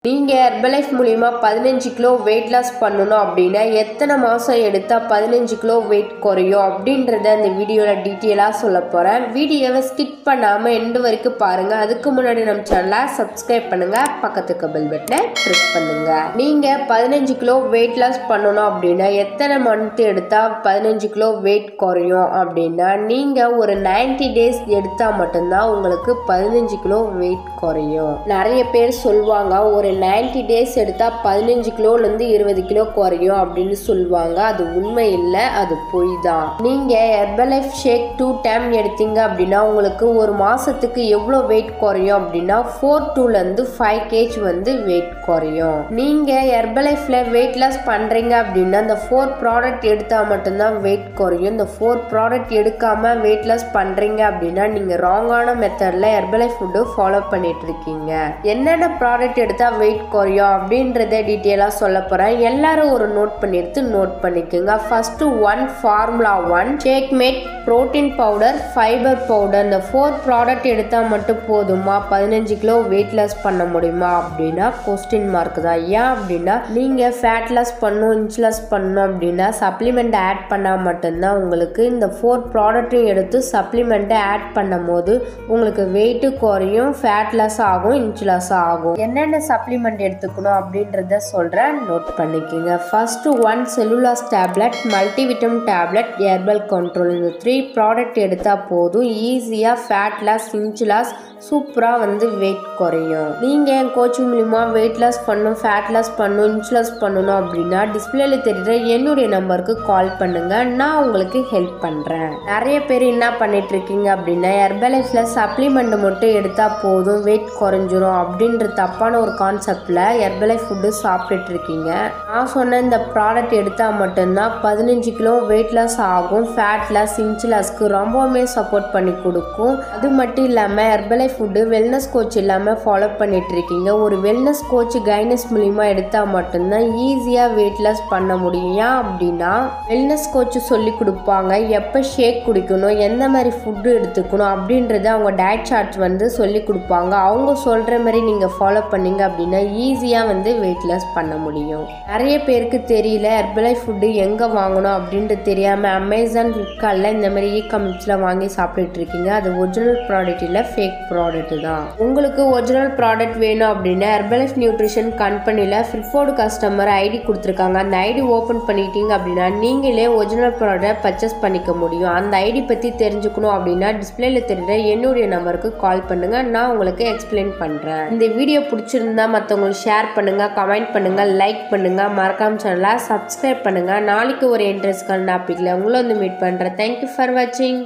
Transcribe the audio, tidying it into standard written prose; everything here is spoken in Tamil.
நீங்க ஹெர்பலைஃப் மூலியமா 15 கிலோ வெயிட் லாஸ் பண்ணணும் அப்படின்னா எத்தனை மாசம் எடுத்தா 15 கிலோ வெயிட் குறையும் அப்படின்றத இந்த வீடியோல டீட்டெயிலா சொல்ல போறேன். வீடியோவை ஸ்கிப் பண்ணாம எண்டு வரைக்கும் பாருங்க. அதுக்கு முன்னாடி நம்ம சேனலை சப்ஸ்கிரைப் பண்ணுங்க, பக்கத்துக்கு பெல் பட்டனை பிரஸ் பண்ணுங்க. நீங்க 15 கிலோ வெயிட் லாஸ் பண்ணணும் அப்படின்னா எத்தனை மந்த் எடுத்தா 15 கிலோ வெயிட் குறையும் அப்படின்னா நீங்க ஒரு 90 டேஸ் எடுத்தா மட்டும்தான் உங்களுக்கு 15 கிலோ வெயிட் குறையும். நிறைய பேர் சொல்லுவாங்க ஒரு 90 டேஸ் எடுத்தா 15 கிலோலேருந்து 20 கிலோ குறையும் அப்படின்னு சொல்லுவாங்க. அது உண்மை இல்லை, அது பொய் தான். நீங்க ஹெர்பலைஃப் ஷேக் 2 டைம் எடுத்தீங்க அப்படின்னா உங்களுக்கு ஒரு மாசத்துக்கு எவ்வளோ வெயிட் குறையும் அப்படின்னா 4 to 5 kg வந்து வெயிட் குறையும். நீங்க ஹெர்பலைஃப்ல வெயிட் லாஸ் பண்றீங்க அப்படின்னா இந்த 4 ப்ராடக்ட் எடுத்தா மட்டும்தான் வெயிட் குறையும். இந்த 4 ப்ராடக்ட் எடுக்காம வெயிட் லாஸ் பண்றீங்க அப்படின்னா நீங்க ராங்கான மெத்தட்ல ஹெர்பலைஃப் ஃபுட்டு ஃபாலோ பண்ணிட்டு இருக்கீங்க. என்னென்ன ப்ராடக்ட் எடுத்தா வெயிட் குறையும் அப்படின்றத டீட்டெயிலா சொல்ல போறேன். எல்லாரும் ஒரு நோட் பண்ணிக்கோங்க. First 1 formula 1 shake mate protein powder, fibre powder. இந்த 4 ப்ராடக்ட் எடுத்தா மட்டும் போதுமா 15 கிலோ வெயிட் லாஸ் பண்ண முடியுமா அப்படின்னா கொஸ்டின் மார்க் தான். ஏன் அப்படின்னா நீங்க ஃபேட் லாஸ் பண்ணணும், இன்ச் லாஸ் பண்ணணும் அப்படின்னா சப்ளிமெண்ட் ஆட் பண்ணா மட்டும்தான் உங்களுக்கு இந்த 4 ப்ராடக்ட்டும் எடுத்து சப்ளிமெண்ட்டை ஆட் பண்ணும் போது உங்களுக்கு வெயிட் குறையும், ஃபேட் லாஸ் ஆகும், இன்ச் லாஸ் ஆகும். என்னென்ன சப்ளிமெண்ட் எடுத்துக்கணும் அப்படின்றத சொல்றேன், நோட் பண்ணிக்கோங்க. First 1 cellulase tablet, multivitamin tablet, herbal control. இந்த 3 ப்ராடக்ட் எடுத்தா போதும் ஈஸியா ஃபேட் லாஸ், இன்ச் லாஸ், சூப்பரா வந்து வெயிட் குறையும். நீங்க என் கோச்சிங் மூலியமா வெயிட் லாஸ் பண்ணணும், ஃபேட் லாஸ் பண்ணணும், இன்ச் லாஸ் பண்ணணும் அப்படின்னா டிஸ்பிளேல தெரியுற என்னுடைய நம்பருக்கு கால் பண்ணுங்க, நான் உங்களுக்கு ஹெல்ப் பண்றேன். நிறைய பேர் என்ன பண்ணிட்டு இருக்கீங்க அப்படின்னா ஹெர்பலைஃப்ல சப்ளிமெண்ட் மட்டும் எடுத்தா போதும் வெயிட் குறைஞ்சிரும் அப்படின்ற தப்பான ஒரு கான்செப்ட்ல ஹெர்பலைஃப் ஃபுட்டு சாப்பிட்டுட்டு இருக்கீங்க. நான் சொன்ன இந்த ப்ராடக்ட் எடுத்தா மட்டும்தான் 15 கிலோ வெயிட் லாஸ் ஆகும், ஃபேட் லாஸ், இன்ச் லாஸ்க்கு ரொம்பவுமே சப்போர்ட் பண்ணி கொடுக்கும். அது மட்டும் இல்லாம ஹெர்பலைஃப் ஃபுட்டு வெல்னஸ் கோச் இல்லாமல் ஃபாலோ பண்ணிட்டு இருக்கீங்க. ஒரு வெல்னஸ் கோச் கைனஸ் மூலியமா எடுத்தால் மட்டும்தான் ஈஸியாக வெயிட் லாஸ் பண்ண முடியும். ஏன் அப்படின்னா வெல்னஸ் கோச் சொல்லி கொடுப்பாங்க எப்போ ஷேக் குடிக்கணும், எந்த மாதிரி ஃபுட்டு எடுத்துக்கணும் அப்படின்றத அவங்க டயட் சார்ட் வந்து சொல்லி கொடுப்பாங்க. அவங்க சொல்கிற மாதிரி நீங்கள் ஃபாலோ பண்ணீங்க அப்படின்னா ஈஸியாக வந்து வெயிட் லாஸ் பண்ண முடியும். நிறைய பேருக்கு தெரியல ஹெர்பலைஃப் ஃபுட்டு எங்கே வாங்கணும் அப்படின்றது தெரியாமல் அமேசான், ஃப்ளிப்கார்ட்டில் இந்த மாதிரி இ-காமர்ஸில் வாங்கி சாப்பிட்டுட்டு இருக்கீங்க. அது ஒரிஜினல் ப்ராடக்ட் இல்லை, ஃபேக் ப்ராடக்ட் தான். உங்களுக்கு ஒரிஜினல் ப்ராடக்ட் வேணும் அப்படின்னா ஹெர்பலைஃப் நியூட்ரிஷன் கம்பெனியில் ஃப்ளிப்கார்ட் கஸ்டமர் ஐடி கொடுத்துருக்காங்க. அந்த ஐடி ஓப்பன் பண்ணிட்டீங்க அப்படின்னா நீங்களே ஒரிஜினல் ப்ராடக்ட் பர்ச்சேஸ் பண்ணிக்க முடியும். அந்த ஐடி பற்றி தெரிஞ்சுக்கணும் அப்படின்னா டிஸ்பிளேல தெரியுற என்னுடைய நம்பருக்கு கால் பண்ணுங்க, நான் உங்களுக்கு எக்ஸ்பிளைன் பண்ணுறேன். இந்த வீடியோ பிடிச்சிருந்தா மற்றவங்களுக்கு ஷேர் பண்ணுங்க, கமெண்ட் பண்ணுங்க, லைக் பண்ணுங்க, மறக்காம சேனலை சப்ஸ்கிரைப் பண்ணுங்க. நாளைக்கு ஒரு இன்ட்ரெஸ்டான டாபிக்ல உங்களை வந்து மீட் பண்ணுறேன். தேங்க்யூ ஃபார் வாட்சிங்.